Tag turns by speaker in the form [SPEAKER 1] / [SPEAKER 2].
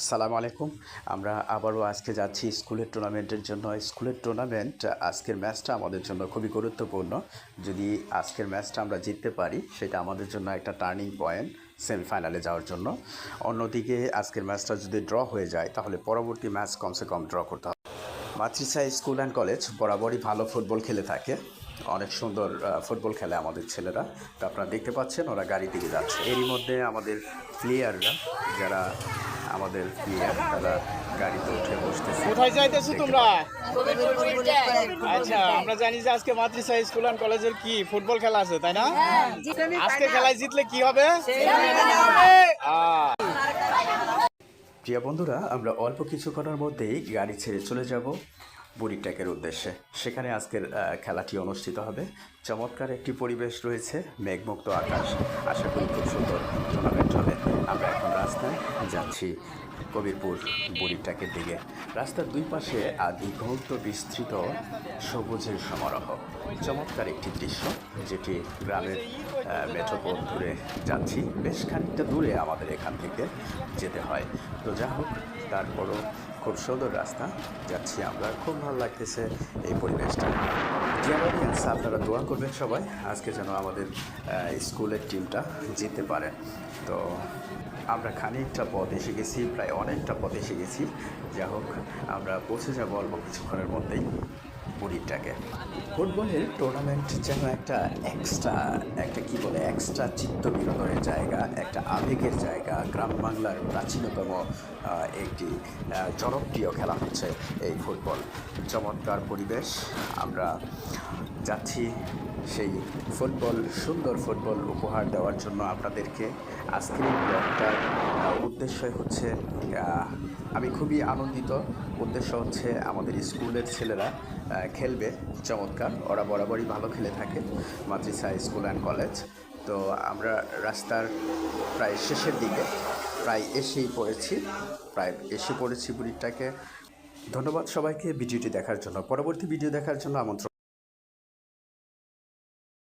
[SPEAKER 1] সালাম আলাইকুম। আমরা আবারও আজকে যাচ্ছি স্কুলের টুর্নামেন্টের জন্য। স্কুলের টুর্নামেন্ট আজকের ম্যাচটা আমাদের জন্য খুবই গুরুত্বপূর্ণ। যদি আজকের ম্যাচটা আমরা জিততে পারি সেটা আমাদের জন্য একটা টার্নিং পয়েন্ট সেমিফাইনালে যাওয়ার জন্য। অন্যদিকে আজকের ম্যাচটা যদি ড্র হয়ে যায় তাহলে পরবর্তী ম্যাচ কমসে কম ড্র করতে হবে। মাতৃসা স্কুল অ্যান্ড কলেজ বরাবরই ভালো ফুটবল খেলে থাকে, অনেক সুন্দর ফুটবল খেলে আমাদের ছেলেরা। তো আপনারা দেখতে পাচ্ছেন ওরা গাড়ি দিকে যাচ্ছে। এরই মধ্যে আমাদের প্লেয়াররা যারা আমাদের প্লেয়ার তারা গাড়িতে উঠে বসতেছে।
[SPEAKER 2] কোথায় যাইতেছো তোমরা? আচ্ছা, আমরা জানি যে আজকে মাতৃসা স্কুল অ্যান্ড কলেজের কি ফুটবল খেলা আছে, তাই না? আজকে খেলায় জিতলে কি হবে?
[SPEAKER 1] প্রিয় বন্ধুরা, আমরা অল্প কিছুক্ষণের মধ্যেই গাড়ি ছেড়ে চলে যাব বুড়িটাকের উদ্দেশ্যে। সেখানে আজকের খেলাটি অনুষ্ঠিত হবে। চমৎকার একটি পরিবেশ রয়েছে, মেঘমুক্ত আকাশ, আশা করি খুব সুন্দর টুর্নামেন্ট হবে। আমরা এখন রাস্তায় যাচ্ছি কবিরপুর বুড়িটাকের দিকে। রাস্তার দুই পাশে দিগন্ত বিস্তৃত সবুজের সমারোহ, চমৎকার একটি দৃশ্য, যেটি গ্রামের মেঠোপথ ধরে যাচ্ছি। বেশ খানিকটা দূরে আমাদের এখান থেকে যেতে হয়, তো যা হোক তারপরও খুব সুন্দর রাস্তা যাচ্ছি আমরা, খুব ভালো লাগতেছে এই পরিবেশটা। ডিয়ার অডিয়েন্স, আপনারা দোয়া করবেন সবাই আজকে যেন আমাদের স্কুলের টিমটা জিততে পারে। তো আমরা খানিকটা পথ এসে গেছি, প্রায় অনেকটা পথ এসে গেছি। যা হোক আমরা পৌঁছে যাবো অল্প কিছুক্ষণের মধ্যেই বুড়িটাকে। ফুটবলের টুর্নামেন্ট যেন একটা এক্সট্রা চিত্ত বিনোদনের জায়গা, একটা আবেগের জায়গা। গ্রাম বাংলার প্রাচীনতম একটি জনপ্রিয় খেলা হচ্ছে এই ফুটবল। চমৎকার পরিবেশ, আমরা যাচ্ছি সেই সুন্দর ফুটবল উপহার দেওয়ার জন্য আপনাদেরকে। আজকের এই ব্লগটার উদ্দেশ্য হচ্ছে, আমি খুবই আনন্দিত। উদ্দেশ্য হচ্ছে আমাদের স্কুলের ছেলেরা খেলবে চমৎকার, ওরা বরাবরই ভালো খেলে থাকে মাতৃসা স্কুল অ্যান্ড কলেজ। তো আমরা রাস্তার প্রায় শেষের দিকে এসে পড়েছি বুড়িটাকে। ধন্যবাদ সবাইকে ভিডিওটি দেখার জন্য। পরবর্তী ভিডিও দেখার জন্য আমন্ত্রণ।